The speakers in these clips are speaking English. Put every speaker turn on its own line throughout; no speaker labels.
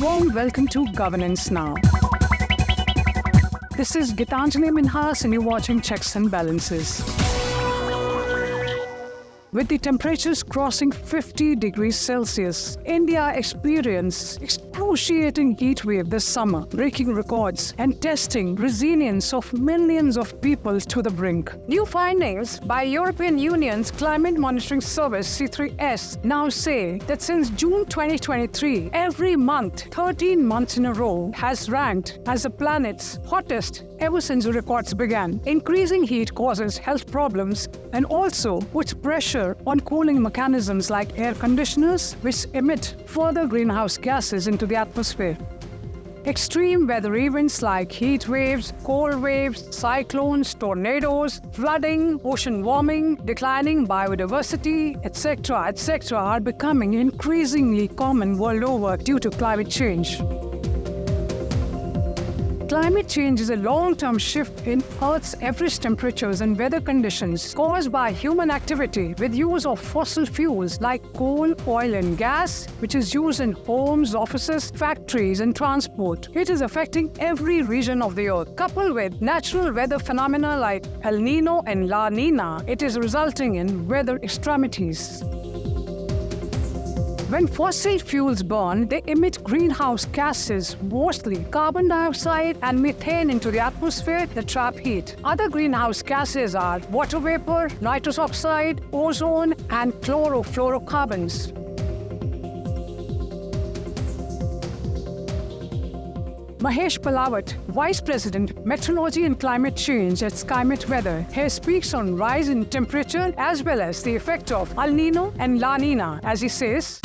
warm welcome to Governance Now. This is Gitanjali Minhas and you're watching Checks and Balances. With the temperatures crossing 50 degrees Celsius, India experienced excruciating heat wave this summer, breaking records and testing resilience of millions of people to the brink. New findings by European Union's Climate Monitoring Service C3S now say that since June 2023, every month, 13 months in a row, has ranked as the planet's hottest ever since the records began. Increasing heat causes health problems and also puts pressure on cooling mechanisms like air conditioners, which emit further greenhouse gases into the atmosphere. Extreme weather events like heat waves, cold waves, cyclones, tornadoes, flooding, ocean warming, declining biodiversity, etc., are becoming increasingly common world over due to climate change. Climate change is a long-term shift in Earth's average temperatures and weather conditions caused by human activity with use of fossil fuels like coal, oil and gas, which is used in homes, offices, factories and transport. It is affecting every region of the Earth. Coupled with natural weather phenomena like El Nino and La Nina, it is resulting in weather extremities. When fossil fuels burn, they emit greenhouse gases, mostly carbon dioxide and methane into the atmosphere that trap heat. Other greenhouse gases are water vapor, nitrous oxide, ozone, and chlorofluorocarbons. Mahesh Palawat, Vice President, Meteorology and Climate Change at SkyMet Weather, here speaks on rise in temperature as well as the effect of El Nino and La Nina, as he says.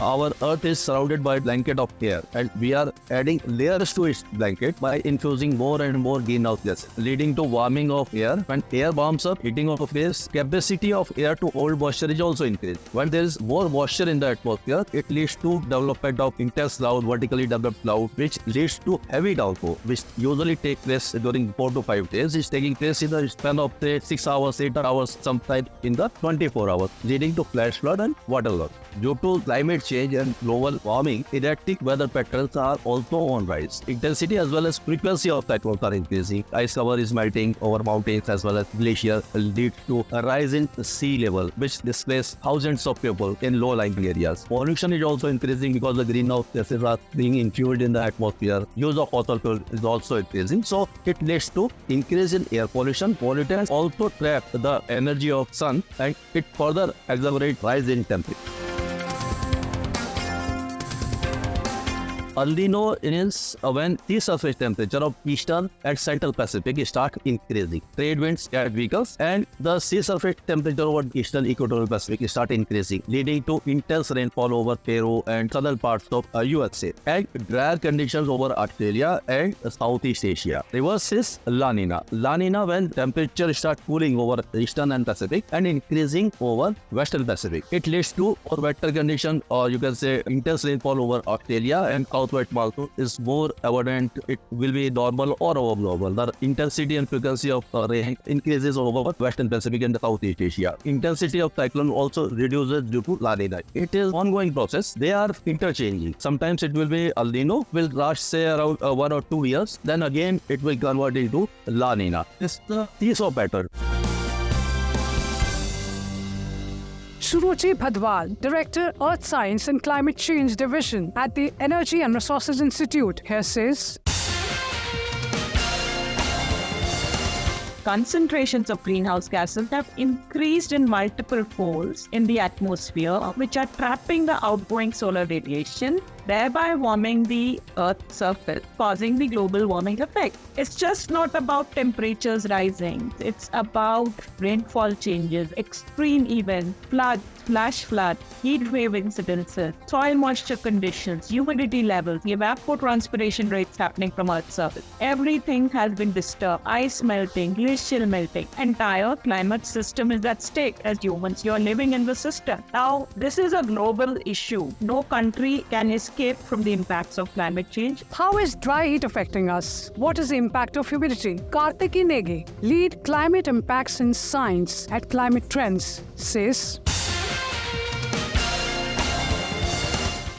Our Earth is surrounded by a blanket of air, and we are adding layers to its blanket by infusing more and more greenhouse gases, leading to warming of air. When air warms up, heating of face, capacity of air to hold moisture is also increased. When there is more moisture in the atmosphere, it leads to development of intense cloud, vertically developed cloud, which leads to heavy downpour, which usually takes place during 4 to 5 days. It's taking place in the span of 6 hours, 8 hours, sometimes in the 24 hours, leading to flash flood and water loss. Due to climate change and global warming, erratic weather patterns are also on rise. Intensity as well as frequency of cyclones are increasing. Ice cover is melting over mountains as well as glaciers, lead to a rise in sea level, which displaces thousands of people in low-lying areas. Pollution is also increasing because the greenhouse gases are being infused in the atmosphere. Use of fossil fuel is also increasing. So it leads to increase in air pollution. Pollutants also trap the energy of sun and it further exacerbates rise in temperature. El Nino is when sea surface temperature of eastern and central Pacific start increasing. Trade winds get weaker and the sea surface temperature over eastern equatorial Pacific start increasing, leading to intense rainfall over Peru and southern parts of USA and drier conditions over Australia and Southeast Asia. Reverse is La Nina. La Nina when temperature start cooling over eastern and Pacific and increasing over western Pacific. It leads to more wetter condition, or you can say intense rainfall over Australia and southwest monsoon is more abundant. It will be normal or abnormal. The intensity and frequency of rain increases over western Pacific and Southeast Asia. Intensity of cyclone also reduces due to La Nina. It is ongoing process. They are interchanging. Sometimes it will be El Nino, will last say around 1 or 2 years. Then again it will convert into La Nina. It's the seesaw pattern.
Suruchi Bhadwal, Director, Earth Science and Climate Change Division at the Energy and Resources Institute, here says,
concentrations of greenhouse gases have increased in multiple folds in the atmosphere, which are trapping the outgoing solar radiation, thereby warming the Earth's surface, causing the global warming effect. It's just not about temperatures rising. It's about rainfall changes, extreme events, floods, flash flood, heat wave incidences, soil moisture conditions, humidity levels, evapotranspiration rates happening from Earth's surface. Everything has been disturbed. Ice melting, glacial melting. Entire climate system is at stake. As humans, you're living in the system. Now, this is a global issue. No country can escape from the impacts of climate change.
How is dry heat affecting us? What is the impact of humidity? Kartiki Negi, lead climate impacts in science at Climate Trends, says,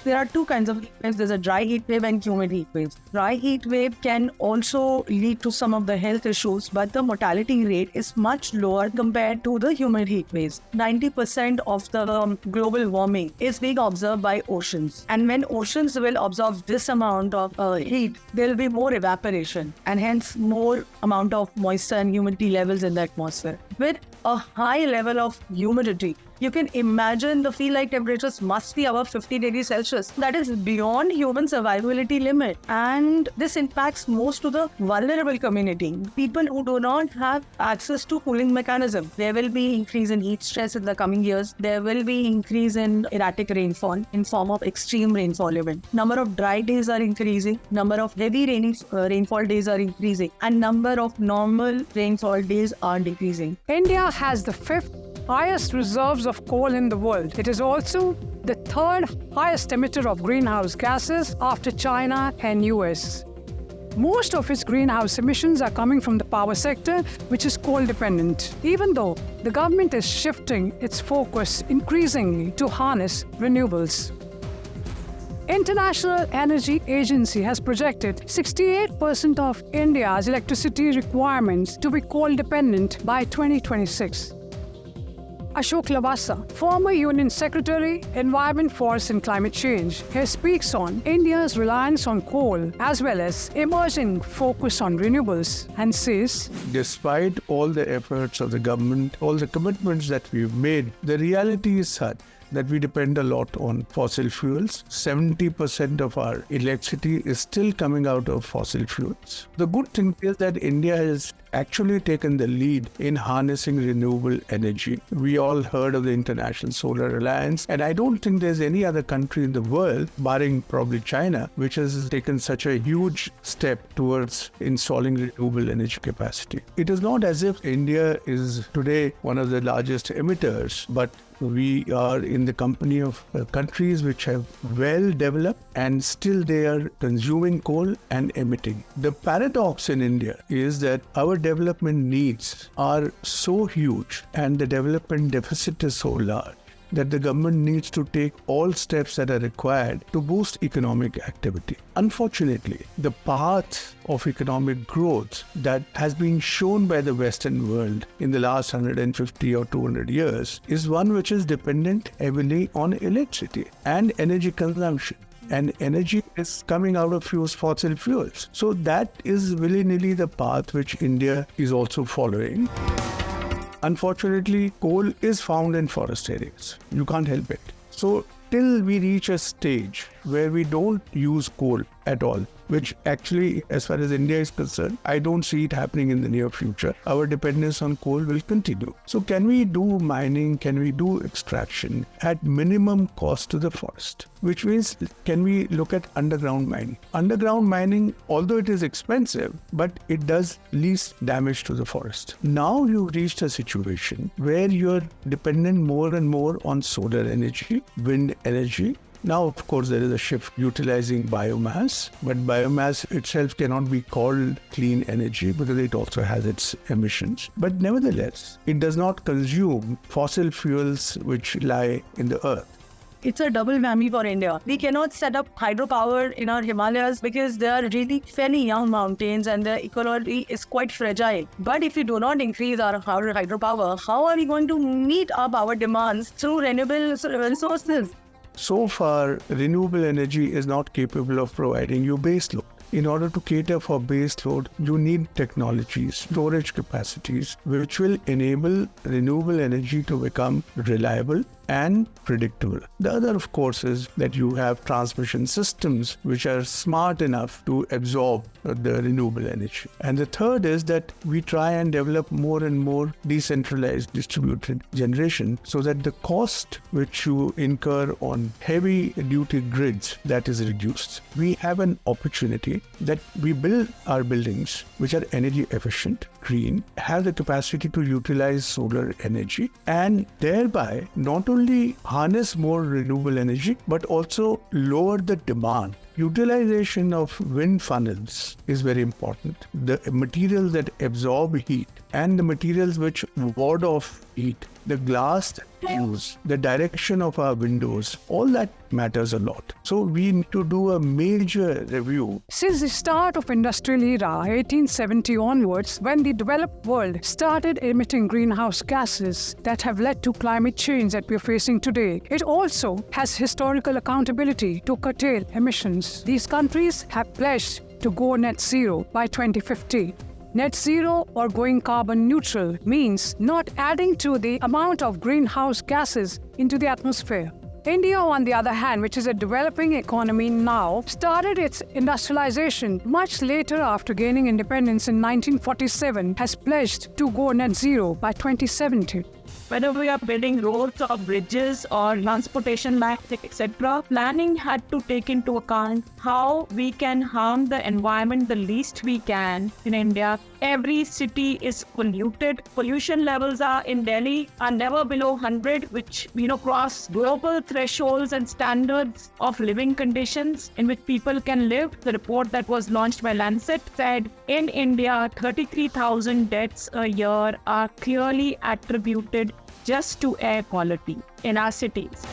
There are two kinds of heat waves. There's a dry heat wave and humid heat wave. Dry heat wave can also lead to some of the health issues, but the mortality rate is much lower compared to the humid heat waves. 90% of the global warming is being observed by oceans. And when oceans will absorb this amount of heat, there will be more evaporation and hence more amount of moisture and humidity levels in the atmosphere. With a high level of humidity, you can imagine the feel like temperatures must be above 50 degrees Celsius. That is beyond human survivability limit. And this impacts most to the vulnerable community. People who do not have access to cooling mechanism. There will be increase in heat stress in the coming years. There will be increase in erratic rainfall in form of extreme rainfall event. Number of dry days are increasing. Number of heavy rainfall days are increasing. And number of normal rainfall days are decreasing.
India has the fifth highest reserves of coal in the world. It is also the third highest emitter of greenhouse gases after China and US. Most of its greenhouse emissions are coming from the power sector, which is coal dependent, even though the government is shifting its focus increasingly to harness renewables. International Energy Agency has projected 68% of India's electricity requirements to be coal dependent by 2026. Ashok Lavasa, former Union Secretary, Environment, Forest and Climate Change, he speaks on India's reliance on coal as well as emerging focus on renewables and says,
despite all the efforts of the government, all the commitments that we've made, the reality is such that we depend a lot on fossil fuels. 70% of our electricity is still coming out of fossil fuels. The good thing is that India has actually taken the lead in harnessing renewable energy. We all heard of the International Solar Alliance, and I don't think there's any other country in the world, barring probably China, which has taken such a huge step towards installing renewable energy capacity. It is not as if India is today one of the largest emitters, but we are in the company of countries which have well developed and still they are consuming coal and emitting. The paradox in India is that our development needs are so huge and the development deficit is so large that the government needs to take all steps that are required to boost economic activity. Unfortunately, the path of economic growth that has been shown by the Western world in the last 150 or 200 years is one which is dependent heavily on electricity and energy consumption. And energy is coming out of fossil fuels. So that is willy-nilly the path which India is also following. Unfortunately, coal is found in forest areas. You can't help it. So till we reach a stage where we don't use coal at all, which actually, as far as India is concerned, I don't see it happening in the near future. Our dependence on coal will continue. So can we do mining, can we do extraction at minimum cost to the forest? Which means, can we look at underground mining? Underground mining, although it is expensive, but it does least damage to the forest. Now you've reached a situation where you're dependent more and more on solar energy, wind energy. Now, of course, there is a shift utilizing biomass, but biomass itself cannot be called clean energy because it also has its emissions. But nevertheless, it does not consume fossil fuels which lie in the earth.
It's a double whammy for India. We cannot set up hydropower in our Himalayas because they are really fairly young mountains and the ecology is quite fragile. But if we do not increase our hydropower, how are we going to meet our power demands through renewable resources?
So far, renewable energy is not capable of providing you base load. In order to cater for base load, you need technologies, storage capacities, which will enable renewable energy to become reliable and predictable. The other, of course, is that you have transmission systems which are smart enough to absorb the renewable energy. And the third is that we try and develop more and more decentralized distributed generation so that the cost which you incur on heavy duty grids, that is reduced. We have an opportunity that we build our buildings which are energy efficient, green, have the capacity to utilize solar energy and thereby not only harness more renewable energy but also lower the demand Utilization of wind funnels is very important. The materials that absorb heat and the materials which ward off heat, the glass that we use, the direction of our windows, all that matters a lot. So we need to do a major review.
Since the start of industrial era, 1870 onwards, when the developed world started emitting greenhouse gases that have led to climate change that we are facing today, it also has historical accountability to curtail emissions. These countries have pledged to go net zero by 2050. Net zero or going carbon neutral means not adding to the amount of greenhouse gases into the atmosphere. India, on the other hand, which is a developing economy now, started its industrialization much later after gaining independence in 1947, has pledged to go net zero by 2070.
Whether we are building roads or bridges or transportation lines, etc., planning had to take into account how we can harm the environment the least we can in India. Every city is polluted. Pollution levels in Delhi are never below 100, which cross global thresholds and standards of living conditions in which people can live. The report that was launched by Lancet said in India, 33,000 deaths a year are clearly attributed just to air quality in our cities.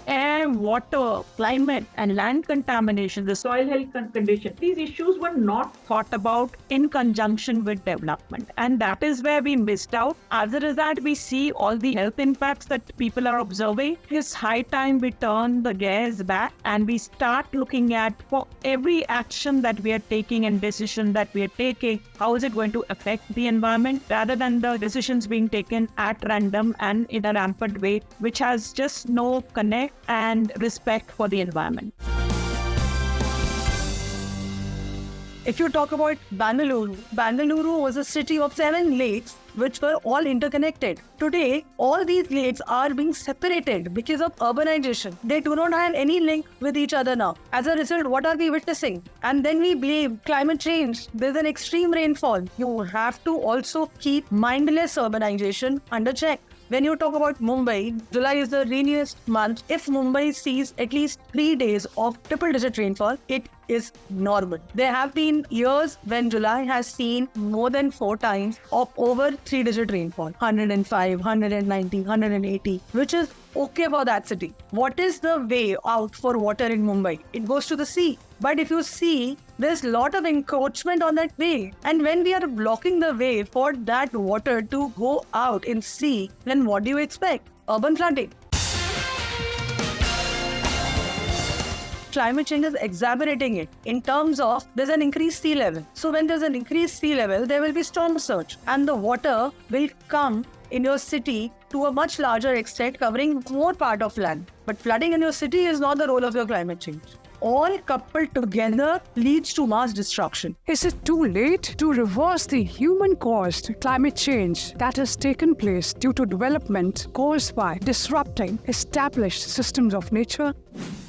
Air, water, climate, and land contamination, the soil health condition, these issues were not thought about in conjunction with development. And that is where we missed out. As a result, we see all the health impacts that people are observing. It's high time we turn the gears back and we start looking at, for every action that we are taking and decision that we are taking, how is it going to affect the environment, rather than the decisions being taken at random and in a rampant way, which has just no connect and respect for the environment.
If you talk about Bangalore was a city of 7 lakes which were all interconnected. Today, all these lakes are being separated because of urbanization. They do not have any link with each other now. As a result, what are we witnessing? And then we blame climate change. There's an extreme rainfall. You have to also keep mindless urbanization under check. When you talk about Mumbai, July is the rainiest month. If Mumbai sees at least 3 days of triple-digit rainfall, it is normal. There have been years when July has seen more than 4 times of over 3-digit rainfall, 105, 190, 180, which is okay for that city. What is the way out for water in Mumbai? It goes to the sea. But if you see, there's a lot of encroachment on that way. And when we are blocking the way for that water to go out in sea, then what do you expect? Urban flooding. Climate change is exacerbating it in terms of there's an increased sea level. So when there's an increased sea level, there will be storm surge and the water will come in your city to a much larger extent, covering more part of land. But flooding in your city is not the role of your climate change. All coupled together leads to mass destruction.
Is it too late to reverse the human-caused climate change that has taken place due to development caused by disrupting established systems of nature?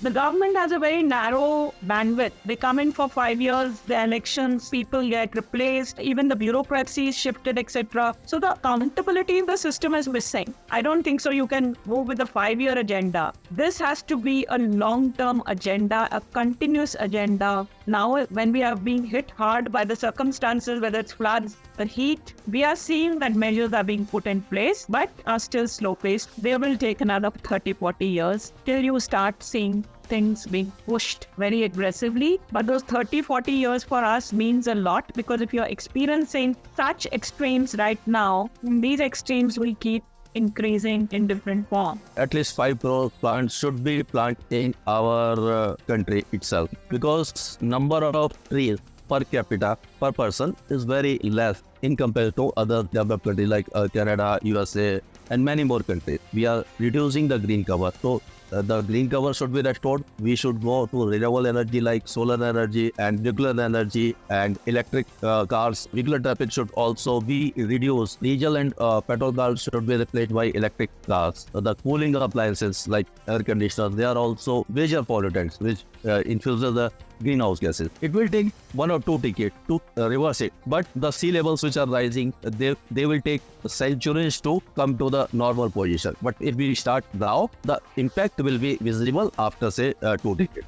The government has a very narrow bandwidth. They come in for 5 years, the elections, people get replaced, even the bureaucracy is shifted, etc. So the accountability in the system is missing. I don't think so you can move with a 5-year agenda. This has to be a long-term agenda, a continuous agenda. Now, when we are being hit hard by the circumstances, whether it's floods, the heat, we are seeing that measures are being put in place, but are still slow-paced. They will take another 30-40 years till you start seeing things being pushed very aggressively. But those 30-40 years for us means a lot, because if you're experiencing such extremes right now, these extremes will keep increasing in different forms.
At least 5 crore plants should be planted in our country itself, because number of trees per capita per person is very less in comparison to other developed countries like Canada, USA, and many more countries. We are reducing the green cover. So the green cover should be restored. We should go to renewable energy like solar energy and nuclear energy and electric cars. Vehicular traffic should also be reduced. Diesel and petrol cars should be replaced by electric cars. The cooling appliances like air conditioners, they are also major pollutants which infuses the greenhouse gases. It will take 1 or 2 decades to reverse it. But the sea levels which are rising, they will take centuries to come to the normal position. But if we start now, the impact will be visible after say 2 decades.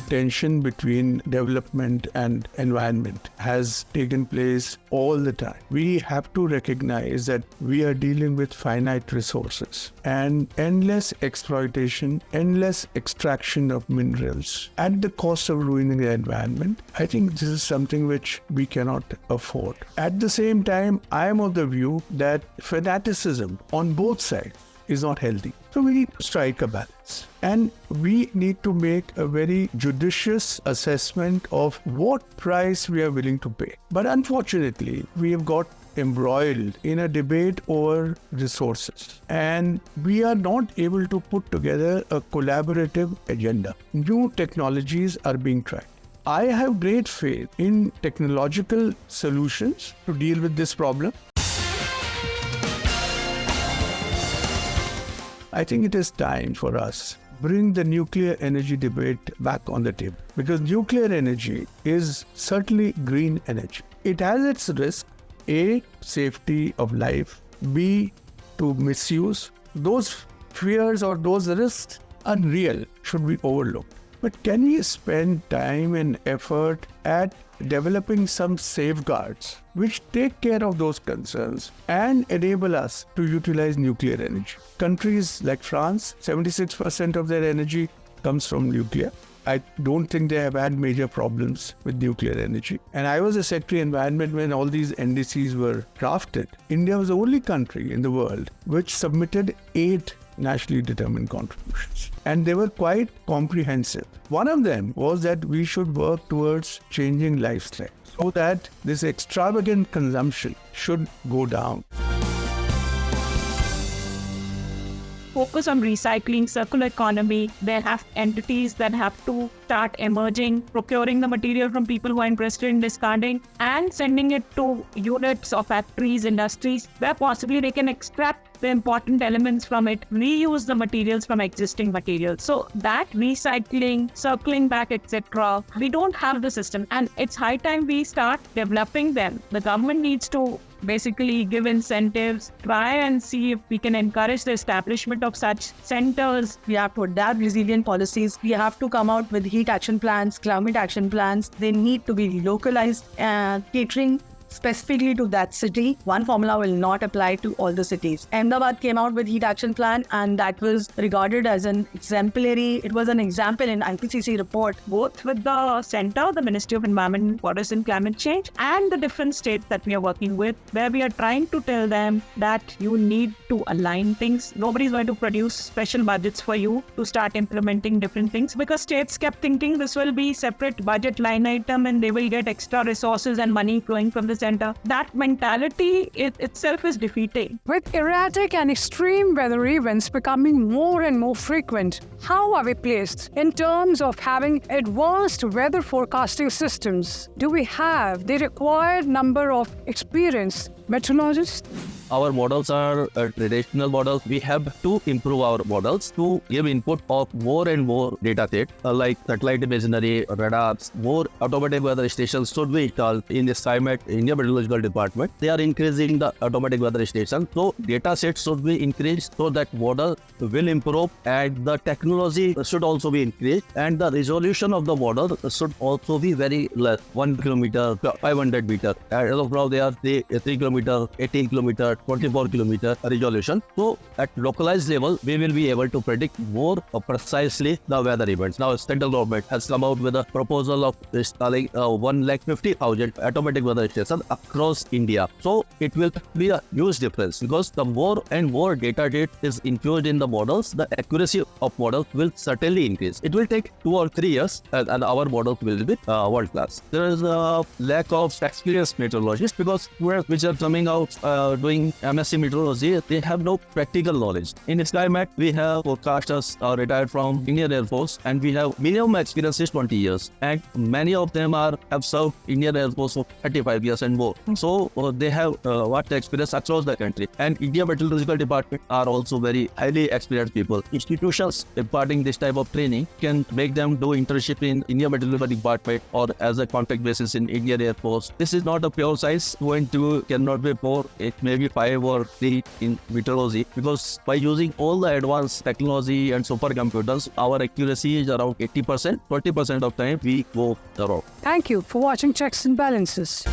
Tension between development and environment has taken place all the time. We have to recognize that we are dealing with finite resources and endless exploitation, endless extraction of minerals at the cost of ruining the environment. I think this is something which we cannot afford. At the same time, I am of the view that fanaticism on both sides is not healthy. So we need to strike a balance. And we need to make a very judicious assessment of what price we are willing to pay. But unfortunately, we have got embroiled in a debate over resources. And we are not able to put together a collaborative agenda. New technologies are being tried. I have great faith in technological solutions to deal with this problem. I think it is time for us bring the nuclear energy debate back on the table, because nuclear energy is certainly green energy. It has its risk: A, safety of life; B, to misuse. Those fears or those risks are real, should be overlooked. But can we spend time and effort at developing some safeguards which take care of those concerns and enable us to utilize nuclear energy? Countries like France, 76% of their energy comes from nuclear. I don't think they have had major problems with nuclear energy. And I was a Secretary Environment when all these NDCs were drafted. India was the only country in the world which submitted 8 nationally determined contributions. And they were quite comprehensive. One of them was that we should work towards changing lifestyle so that this extravagant consumption should go down.
Focus on recycling, circular economy. There have entities that have to start emerging, procuring the material from people who are interested in discarding and sending it to units or factories, industries, where possibly they can extract the important elements from it, reuse the materials from existing materials. So that recycling, circling back, etc., we don't have the system, and it's high time we start developing them. The government needs to basically give incentives, try and see if we can encourage the establishment of such centers.
We have to adapt resilient policies. We have to come out with heat action plans, climate action plans. They need to be localized and catering specifically to that city. One formula will not apply to all the cities. Ahmedabad came out with heat action plan, and that was regarded as an exemplary. It was an example in IPCC report,
Both with the center, the Ministry of Environment, Forest and Climate Change, and the different states that we are working with, where we are trying to tell them that you need to align things. Nobody's going to produce special budgets for you to start implementing different things, because states kept thinking this will be separate budget line item and they will get extra resources and money flowing from the center. That mentality itself is defeating.
With erratic and extreme weather events becoming more and more frequent, how are we placed in terms of having advanced weather forecasting systems? Do we have the required number of experienced meteorologists?
Our models are traditional models. We have to improve our models to give input of more and more data set, like satellite imagery, radars, more automatic weather stations should be installed in the SkyMet India Meteorological Department. They are increasing the automatic weather stations. So data sets should be increased so that model will improve, and the technology should also be increased, and the resolution of the model should also be very less, 1 kilometer, 500 meter. As of now, they are 3 kilometer, 18 kilometer, 24 kilometer resolution. So at localized level, we will be able to predict more precisely the weather events. Now, central government has come out with a proposal of installing 150,000 automatic weather stations across India. So it will be a huge difference, because the more and more data is infused in the models, the accuracy of models will certainly increase. It will take 2 or 3 years, and our models will be world class. There is a lack of experienced meteorologists, because which are coming out doing in MSc Meteorology, they have no practical knowledge. In SkyMet, we have forecasters retired from Indian Air Force, and we have minimum experience is 20 years. And many of them have served Indian Air Force for 35 years and more. So they have what experience across the country. And India Meteorological Department are also very highly experienced people. Institutions imparting this type of training can make them do internship in India Meteorological Department or as a contract basis in Indian Air Force. This is not a pure science. 2 and 2 cannot be 4. It may be 5 or 3 in meteorology, because by using all the advanced technology and supercomputers, our accuracy is around 80%. 20% of time we go wrong.
Thank you for watching Checks and Balances.